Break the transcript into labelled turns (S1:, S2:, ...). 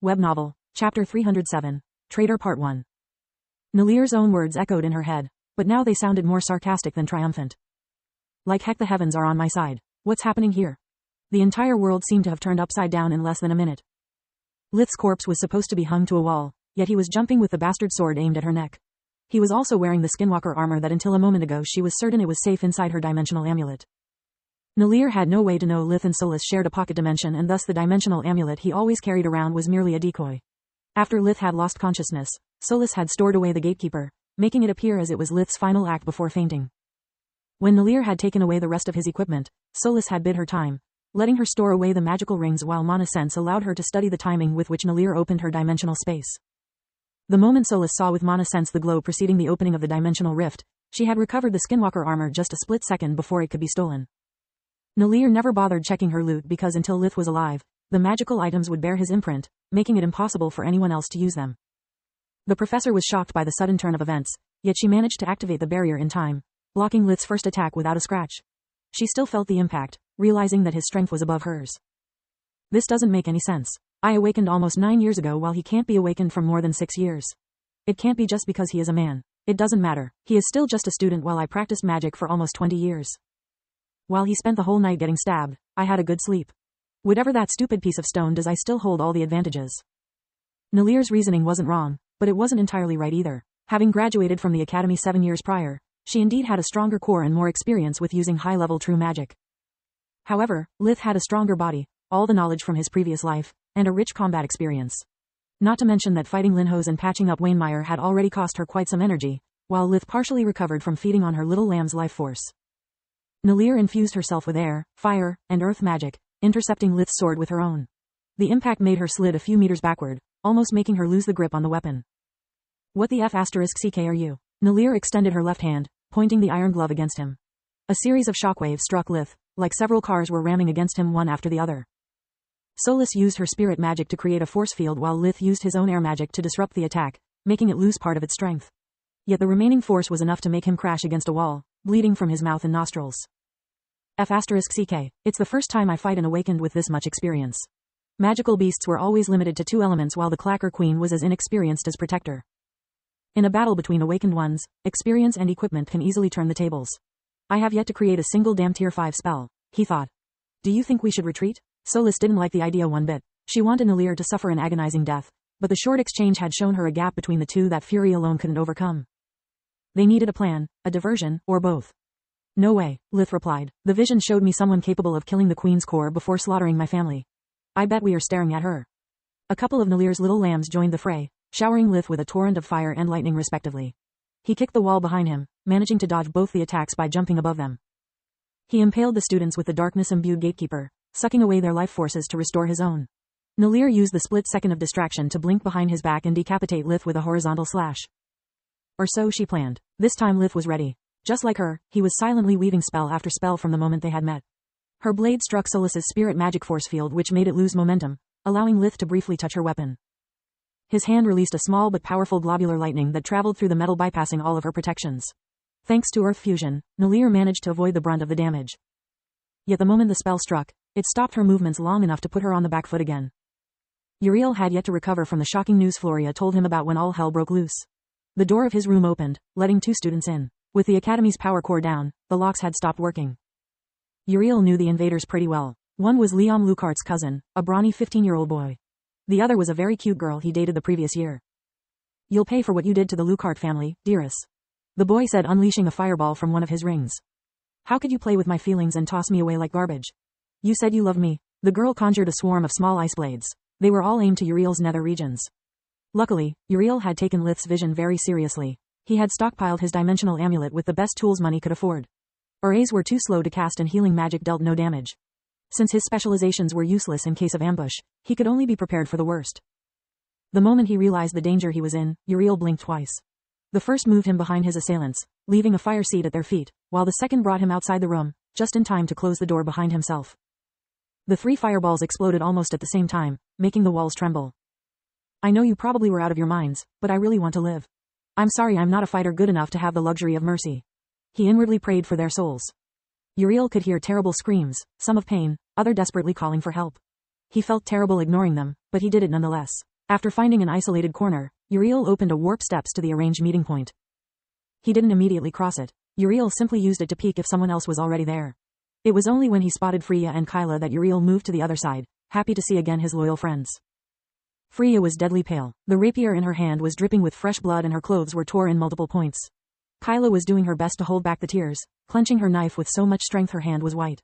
S1: Web Novel, Chapter 307, Traitor Part 1. Nalir's own words echoed in her head, but now they sounded more sarcastic than triumphant. Like heck, the heavens are on my side. What's happening here? The entire world seemed to have turned upside down in less than a minute. Lith's corpse was supposed to be hung to a wall, yet he was jumping with the bastard sword aimed at her neck. He was also wearing the skinwalker armor that until a moment ago she was certain it was safe inside her dimensional amulet. Nalir had no way to know Lith and Solus shared a pocket dimension, and thus the dimensional amulet he always carried around was merely a decoy. After Lith had lost consciousness, Solus had stored away the gatekeeper, making it appear as it was Lith's final act before fainting. When Nalir had taken away the rest of his equipment, Solus had bid her time, letting her store away the magical rings while Mana Sense allowed her to study the timing with which Nalir opened her dimensional space. The moment Solus saw with Mana Sense the glow preceding the opening of the dimensional rift, she had recovered the skinwalker armor just a split second before it could be stolen. Nalir never bothered checking her loot because until Lith was alive, the magical items would bear his imprint, making it impossible for anyone else to use them. The professor was shocked by the sudden turn of events, yet she managed to activate the barrier in time, blocking Lith's first attack without a scratch. She still felt the impact, realizing that his strength was above hers. This doesn't make any sense. I awakened almost 9 years ago while he can't be awakened for more than 6 years. It can't be just because he is a man. It doesn't matter. He is still just a student while I practiced magic for almost 20 years. While he spent the whole night getting stabbed, I had a good sleep. Whatever that stupid piece of stone does, I still hold all the advantages. Nalir's reasoning wasn't wrong, but it wasn't entirely right either. Having graduated from the academy 7 years prior, she indeed had a stronger core and more experience with using high-level true magic. However, Lith had a stronger body, all the knowledge from his previous life, and a rich combat experience. Not to mention that fighting Linhos and patching up Wainmeyer had already cost her quite some energy, while Lith partially recovered from feeding on her little lamb's life force. Nalir infused herself with air, fire, and earth magic, intercepting Lith's sword with her own. The impact made her slid a few meters backward, almost making her lose the grip on the weapon. What the F***ck are you? Nalir extended her left hand, pointing the iron glove against him. A series of shockwaves struck Lith, like several cars were ramming against him one after the other. Solus used her spirit magic to create a force field while Lith used his own air magic to disrupt the attack, making it lose part of its strength. Yet the remaining force was enough to make him crash against a wall, bleeding from his mouth and nostrils. F***ck, it's the first time I fight an awakened with this much experience. Magical beasts were always limited to 2 elements while the Clacker Queen was as inexperienced as Protector. In a battle between awakened ones, experience and equipment can easily turn the tables. I have yet to create a single damn tier 5 spell, he thought. Do you think we should retreat? Solus didn't like the idea one bit. She wanted Nalir to suffer an agonizing death, but the short exchange had shown her a gap between the two that fury alone couldn't overcome. They needed a plan, a diversion, or both. No way, Lith replied. The vision showed me someone capable of killing the Queen's core before slaughtering my family. I bet we are staring at her. A couple of Nalir's little lambs joined the fray, showering Lith with a torrent of fire and lightning respectively. He kicked the wall behind him, managing to dodge both the attacks by jumping above them. He impaled the students with the darkness-imbued gatekeeper, sucking away their life forces to restore his own. Nalir used the split second of distraction to blink behind his back and decapitate Lith with a horizontal slash. Or so she planned. This time Lith was ready. Just like her, he was silently weaving spell after spell from the moment they had met. Her blade struck Solus's spirit magic force field, which made it lose momentum, allowing Lith to briefly touch her weapon. His hand released a small but powerful globular lightning that traveled through the metal, bypassing all of her protections. Thanks to earth fusion, Nalir managed to avoid the brunt of the damage. Yet the moment the spell struck, it stopped her movements long enough to put her on the back foot again. Uriel had yet to recover from the shocking news Floria told him about when all hell broke loose. The door of his room opened, letting 2 students in. With the Academy's power core down, the locks had stopped working. Uriel knew the invaders pretty well. One was Liam Lucart's cousin, a brawny 15-year-old boy. The other was a very cute girl he dated the previous year. You'll pay for what you did to the Lucart family, Dearest. The boy said, unleashing a fireball from one of his rings. How could you play with my feelings and toss me away like garbage? You said you loved me. The girl conjured a swarm of small ice blades. They were all aimed to Uriel's nether regions. Luckily, Uriel had taken Lith's vision very seriously. He had stockpiled his dimensional amulet with the best tools money could afford. Arrays were too slow to cast and healing magic dealt no damage. Since his specializations were useless in case of ambush, he could only be prepared for the worst. The moment he realized the danger he was in, Uriel blinked twice. The first moved him behind his assailants, leaving a fire seat at their feet, while the second brought him outside the room, just in time to close the door behind himself. The 3 fireballs exploded almost at the same time, making the walls tremble. I know you probably were out of your minds, but I really want to live. I'm sorry I'm not a fighter good enough to have the luxury of mercy. He inwardly prayed for their souls. Uriel could hear terrible screams, some of pain, other desperately calling for help. He felt terrible ignoring them, but he did it nonetheless. After finding an isolated corner, Uriel opened a warp steps to the arranged meeting point. He didn't immediately cross it. Uriel simply used it to peek if someone else was already there. It was only when he spotted Freya and Kyla that Uriel moved to the other side, happy to see again his loyal friends. Freya was deadly pale. The rapier in her hand was dripping with fresh blood and her clothes were torn in multiple points. Kyla was doing her best to hold back the tears, clenching her knife with so much strength her hand was white.